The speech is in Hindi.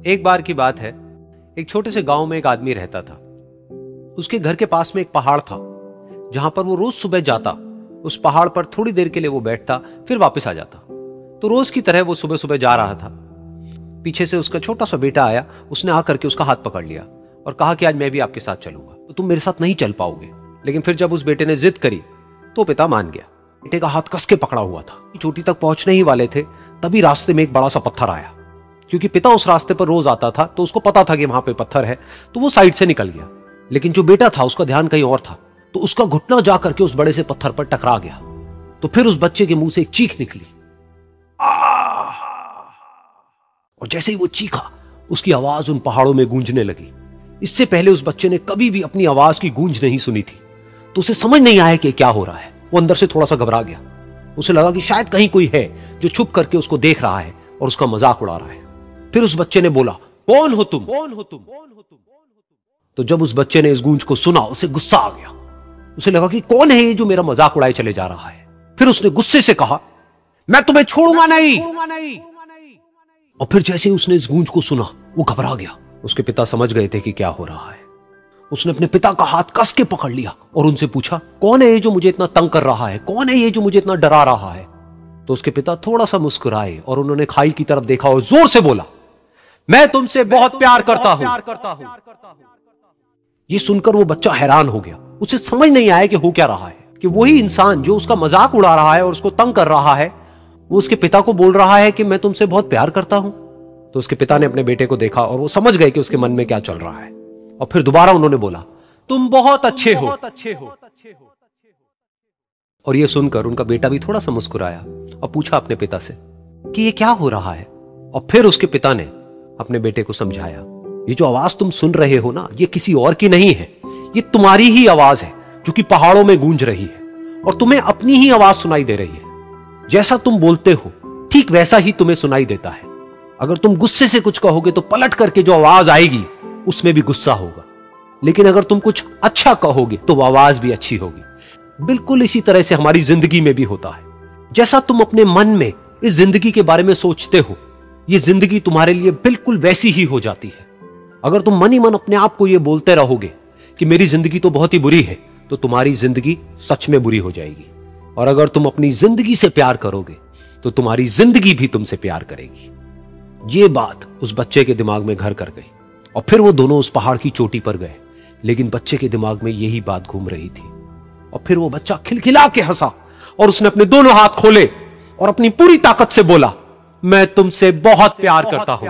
एक बार की बात है, एक छोटे से गांव में एक आदमी रहता था। उसके घर के पास में एक पहाड़ था जहां पर वो रोज सुबह जाता। उस पहाड़ पर थोड़ी देर के लिए वो बैठता, फिर वापस आ जाता। तो रोज की तरह वो सुबह सुबह जा रहा था। पीछे से उसका छोटा सा बेटा आया। उसने आकर के उसका हाथ पकड़ लिया और कहा कि आज मैं भी आपके साथ चलूंगा, तो तुम मेरे साथ नहीं चल पाओगे। लेकिन फिर जब उस बेटे ने जिद करी तो पिता मान गया। बेटे का हाथ कस के पकड़ा हुआ था। चोटी तक पहुंचने ही वाले थे, तभी रास्ते में एक बड़ा सा पत्थर आया। क्योंकि पिता उस रास्ते पर रोज आता था तो उसको पता था कि वहां पे पत्थर है, तो वो साइड से निकल गया। लेकिन जो बेटा था उसका ध्यान कहीं और था, तो उसका घुटना जाकर के उस बड़े से पत्थर पर टकरा गया। तो फिर उस बच्चे के मुंह से एक चीख निकली, और जैसे ही वो चीखा उसकी आवाज उन पहाड़ों में गूंजने लगी। इससे पहले उस बच्चे ने कभी भी अपनी आवाज की गूंज नहीं सुनी थी, तो उसे समझ नहीं आया कि क्या हो रहा है। वो अंदर से थोड़ा सा घबरा गया। उसे लगा कि शायद कहीं कोई है जो छुप करके उसको देख रहा है और उसका मजाक उड़ा रहा है। फिर उस बच्चे ने बोला, कौन हो तुम? कौन हो तुम? तो जब उस बच्चे ने इस गूंज को सुना, उसे गुस्सा आ गया। उसे लगा कि कौन है ये जो मेरा मजाक उड़ाए चले जा रहा है। फिर उसने गुस्से से कहा, मैं तुम्हें छोड़ूंगा नहीं। और फिर जैसे ही उसने इस गूंज को सुना, वो घबरा गया। उसके पिता समझ गए थे कि क्या हो रहा है। उसने अपने पिता का हाथ कस के पकड़ लिया और उनसे पूछा, कौन है ये जो मुझे इतना तंग कर रहा है? कौन है ये जो मुझे इतना डरा रहा है? तो उसके पिता थोड़ा सा मुस्कुराए और उन्होंने खाई की तरफ देखा और जोर से बोला, मैं तुमसे बहुत प्यार करता हूं। ये सुनकर वो बच्चा हैरान हो गया। उसे समझ नहीं आया कि हो क्या रहा है, कि वही इंसान जो उसका मजाक उड़ा रहा है और उसको तंग कर रहा है, वो उसके पिता को बोल रहा है कि मैं तुमसे बहुत प्यार करता हूं। तो उसके पिता ने अपने बेटे को देखा और वो समझ गए कि उसके मन में क्या चल रहा है। और फिर दोबारा उन्होंने बोला, तुम बहुत अच्छे हो। और ये सुनकर उनका बेटा भी थोड़ा सा मुस्कुराया और पूछा अपने पिता से कि ये क्या हो रहा है। और फिर उसके पिता ने अपने बेटे को समझाया, ये जो आवाज तुम सुन रहे हो ना, ये किसी और की नहीं है, ये तुम्हारी ही आवाज है जो कि पहाड़ों में गूंज रही है और तुम्हें अपनी ही आवाज सुनाई दे रही है। जैसा तुम बोलते हो ठीक वैसा ही तुम्हें सुनाई देता है। अगर तुम गुस्से से कुछ कहोगे तो पलट करके जो आवाज आएगी उसमें भी गुस्सा होगा, लेकिन अगर तुम कुछ अच्छा कहोगे तो वो आवाज भी अच्छी होगी। बिल्कुल इसी तरह से हमारी जिंदगी में भी होता है। जैसा तुम अपने मन में इस जिंदगी के बारे में सोचते हो, ये जिंदगी तुम्हारे लिए बिल्कुल वैसी ही हो जाती है। अगर तुम मन ही मन अपने आप को ये बोलते रहोगे कि मेरी जिंदगी तो बहुत ही बुरी है, तो तुम्हारी जिंदगी सच में बुरी हो जाएगी। और अगर तुम अपनी जिंदगी से प्यार करोगे तो तुम्हारी जिंदगी भी तुमसे प्यार करेगी। ये बात उस बच्चे के दिमाग में घर कर गई और फिर वो दोनों उस पहाड़ की चोटी पर गए। लेकिन बच्चे के दिमाग में यही बात घूम रही थी। और फिर वो बच्चा खिलखिला के हंसा और उसने अपने दोनों हाथ खोले और अपनी पूरी ताकत से बोला, मैं तुमसे बहुत प्यार करता हूं।